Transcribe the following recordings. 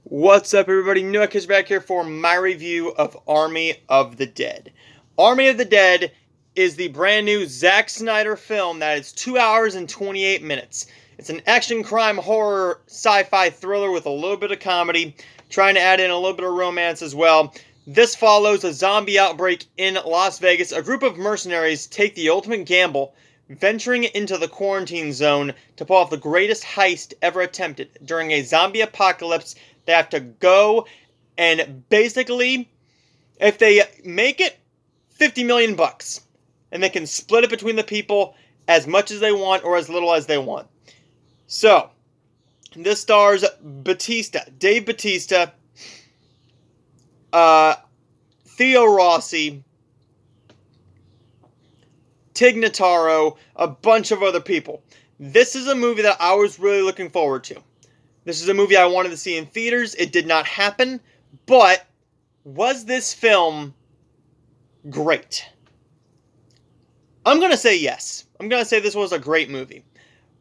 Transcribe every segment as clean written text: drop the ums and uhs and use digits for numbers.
What's up, everybody? Nook is back here for my review of Army of the Dead. Army of the Dead is the brand new Zack Snyder film that is 2 hours and 28 minutes. It's an action, crime, horror, sci-fi thriller with a little bit of comedy, trying to add in a little bit of romance as well. This follows a zombie outbreak in Las Vegas. A group of mercenaries take the ultimate gamble, venturing into the quarantine zone to pull off the greatest heist ever attempted. During a zombie apocalypse, they have to go and basically, if they make it, 50 million bucks. And they can split it between the people as much as they want or as little as they want. So, this stars Bautista, Dave Bautista, Theo Rossi, Tig Notaro, a bunch of other people. This is a movie that I was really looking forward to. This is a movie I wanted to see in theaters. It did not happen, but was this film great? I'm going to say yes. I'm going to say this was a great movie.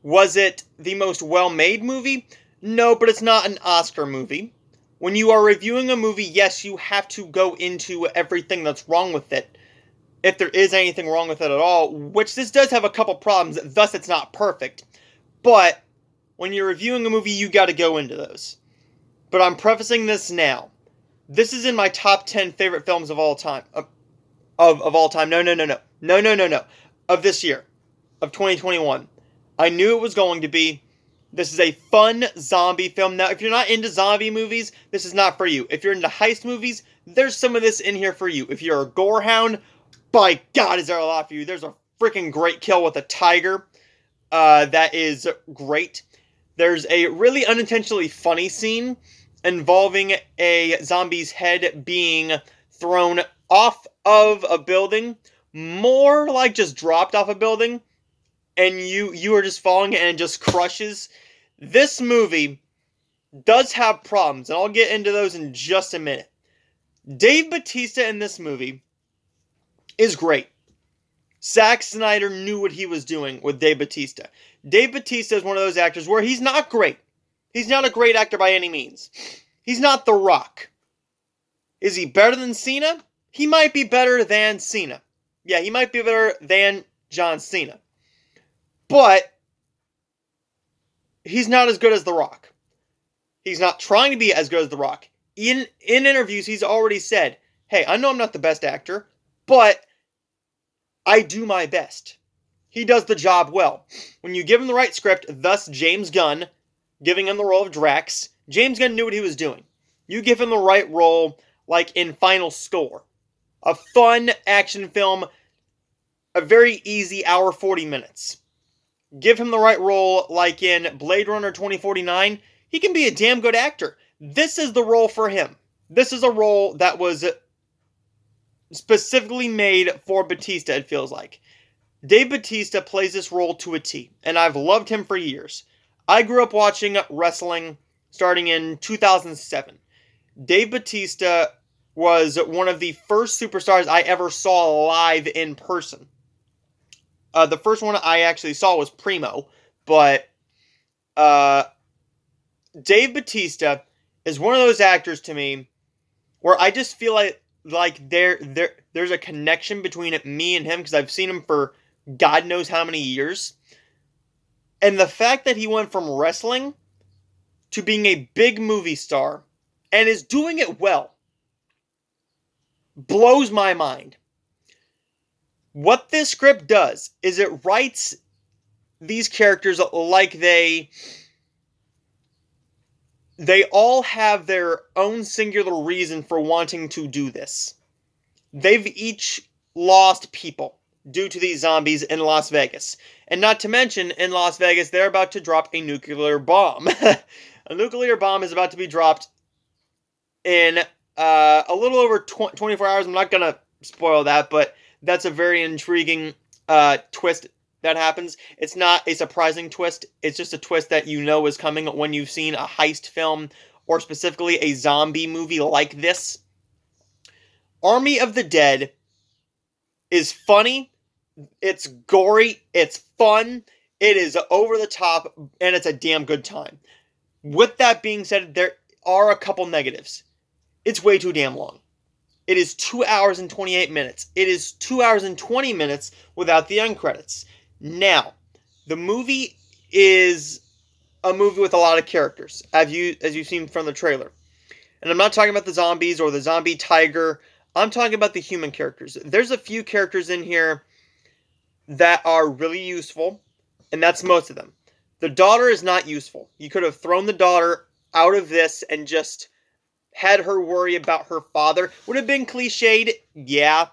Was it the most well-made movie? No, but it's not an Oscar movie. When you are reviewing a movie, yes, you have to go into everything that's wrong with it, if there is anything wrong with it at all, which this does have a couple problems, thus it's not perfect. But when you're reviewing a movie, you got to go into those. But I'm prefacing this now. This is in my top 10 favorite films of all time. Of all time. No. Of this year. Of 2021. I knew it was going to be. This is a fun zombie film. Now, if you're not into zombie movies, this is not for you. If you're into heist movies, there's some of this in here for you. If you're a gore hound, by God, is there a lot for you. There's a freaking great kill with a tiger. That is great. There's a really unintentionally funny scene involving a zombie's head being thrown off of a building, more like just dropped off a building, and you are just falling and it just crushes. This movie does have problems, and I'll get into those in just a minute. Dave Bautista in this movie is great. Zack Snyder knew what he was doing with Dave Bautista. Dave Bautista is one of those actors where he's not great. He's not a great actor by any means. He's not The Rock. Is he better than Cena? He might be better than Cena. Yeah, he might be better than John Cena. But he's not as good as The Rock. He's not trying to be as good as The Rock. In interviews, he's already said, hey, I know I'm not the best actor, but I do my best. He does the job well. When you give him the right script, thus James Gunn giving him the role of Drax, James Gunn knew what he was doing. You give him the right role, like in Final Score. A fun action film, a very easy hour 40 minutes. Give him the right role, like in Blade Runner 2049, he can be a damn good actor. This is the role for him. This is a role that was specifically made for Bautista, it feels like. Dave Bautista plays this role to a T, and I've loved him for years. I grew up watching wrestling starting in 2007. Dave Bautista was one of the first superstars I ever saw live in person. The first one I actually saw was Primo, but Dave Bautista is one of those actors to me where I just feel like there's a connection between me and him because I've seen him for God knows how many years. And the fact that he went from wrestling to being a big movie star and is doing it well blows my mind. What this script does is it writes these characters like they all have their own singular reason for wanting to do this. They've each lost people due to these zombies in Las Vegas. And not to mention, in Las Vegas, they're about to drop a nuclear bomb. A nuclear bomb is about to be dropped in a little over 24 hours. I'm not going to spoil that, but that's a very intriguing twist that happens. It's not a surprising twist. It's just a twist that you know is coming when you've seen a heist film or specifically a zombie movie like this. Army of the Dead is funny. It's gory. It's fun. It is over the top, and it's a damn good time. With that being said, are a couple negatives. It's way too damn long. It is 2 hours and 28 minutes. It is 2 hours and 20 minutes without the end credits. Now, the movie is a movie with a lot of characters, as you've seen from the trailer. And I'm not talking about the zombies or the zombie tiger. I'm talking about the human characters. There's a few characters in here that are really useful, and that's most of them. The daughter is not useful. You could have thrown the daughter out of this and just had her worry about her father. Would have been cliched, yeah.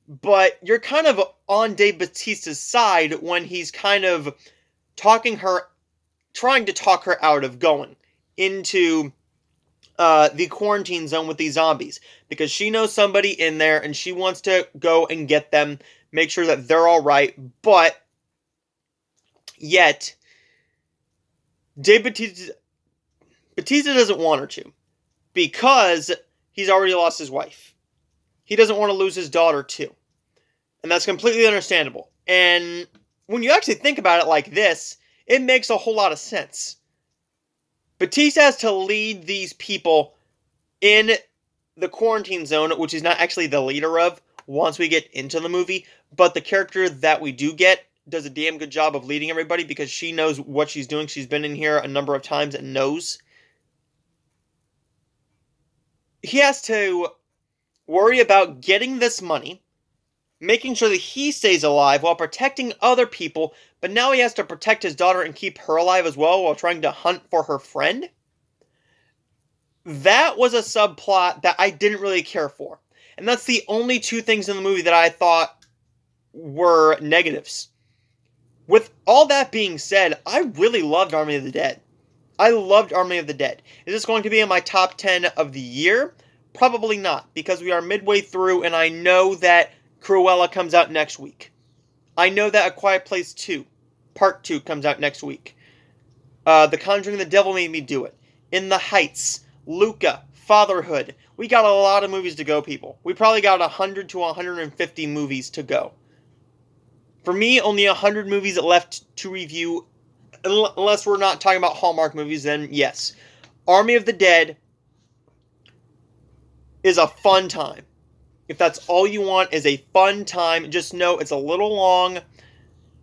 But you're kind of on Dave Bautista's side when he's kind of trying to talk her out of going into the quarantine zone with these zombies. Because she knows somebody in there and she wants to go and get them, make sure that they're alright. But yet, Dave Bautista doesn't want her to. Because he's already lost his wife. He doesn't want to lose his daughter too. And that's completely understandable. And when you actually think about it like this, it makes a whole lot of sense. Bautista has to lead these people in the quarantine zone, which he's not actually the leader of once we get into the movie. But the character that we do get does a damn good job of leading everybody because she knows what she's doing. She's been in here a number of times and knows. He has to worry about getting this money, making sure that he stays alive while protecting other people, but now he has to protect his daughter and keep her alive as well while trying to hunt for her friend. That was a subplot that I didn't really care for. And that's the only two things in the movie that I thought were negatives. With all that being said, I really loved Army of the Dead. I loved Army of the Dead. Is this going to be in my top 10 of the year? Probably not, because we are midway through and I know that Cruella comes out next week. I know that A Quiet Place 2, Part 2 comes out next week. The Conjuring the Devil Made Me Do It. In the Heights, Luca, Fatherhood. We got a lot of movies to go, people. We probably got 100 to 150 movies to go. For me, only 100 movies left to review. Unless we're not talking about Hallmark movies, then yes. Army of the Dead is a fun time. If that's all you want is a fun time, just know it's a little long,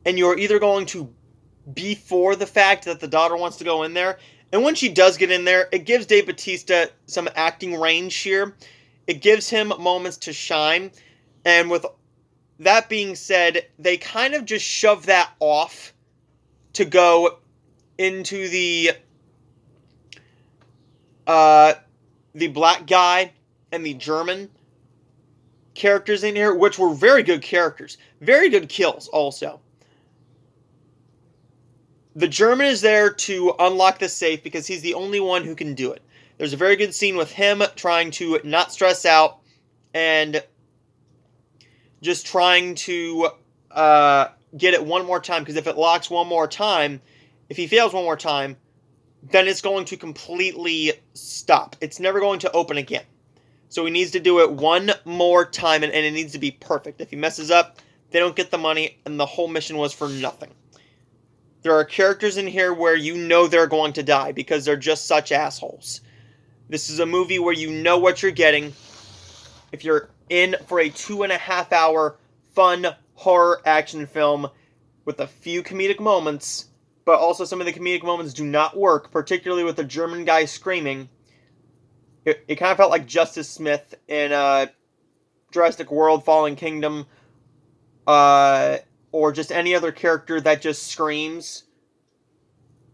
and you're either going to be for the fact that the daughter wants to go in there, and when she does get in there, it gives Dave Bautista some acting range here. It gives him moments to shine, and with that being said, they kind of just shove that off to go into the black guy and the German characters in here, which were very good characters. Very good kills, also. The German is there to unlock the safe because he's the only one who can do it. There's a very good scene with him trying to not stress out and just trying to get it one more time, because if it locks one more time, if he fails one more time, then it's going to completely stop. It's never going to open again. So he needs to do it one more time, and it needs to be perfect. If he messes up, they don't get the money, and the whole mission was for nothing. There are characters in here where you know they're going to die, because they're just such assholes. This is a movie where you know what you're getting. If you're in for a 2.5 hour fun horror action film with a few comedic moments, but also some of the comedic moments do not work, particularly with the German guy screaming. It kind of felt like Justice Smith in Jurassic World Fallen Kingdom, or just any other character that just screams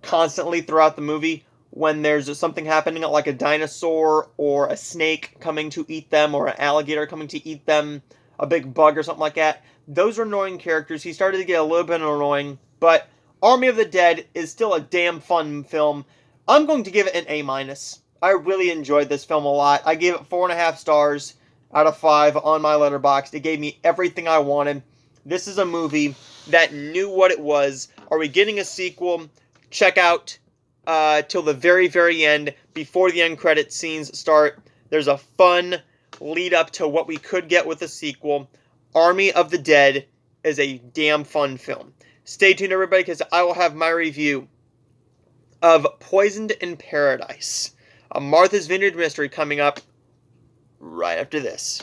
constantly throughout the movie when there's something happening, like a dinosaur or a snake coming to eat them, or an alligator coming to eat them, a big bug or something like that. Those are annoying characters. He started to get a little bit annoying, but Army of the Dead is still a damn fun film. I'm going to give it an A-. I really enjoyed this film a lot. I gave it 4.5 stars out of 5 on my Letterboxd. It gave me everything I wanted. This is a movie that knew what it was. Are we getting a sequel? Check out till the very, very end, before the end credit scenes start. There's a fun lead up to what we could get with a sequel. Army of the Dead is a damn fun film. Stay tuned, everybody, because I will have my review of Poisoned in Paradise. a Martha's Vineyard mystery coming up right after this.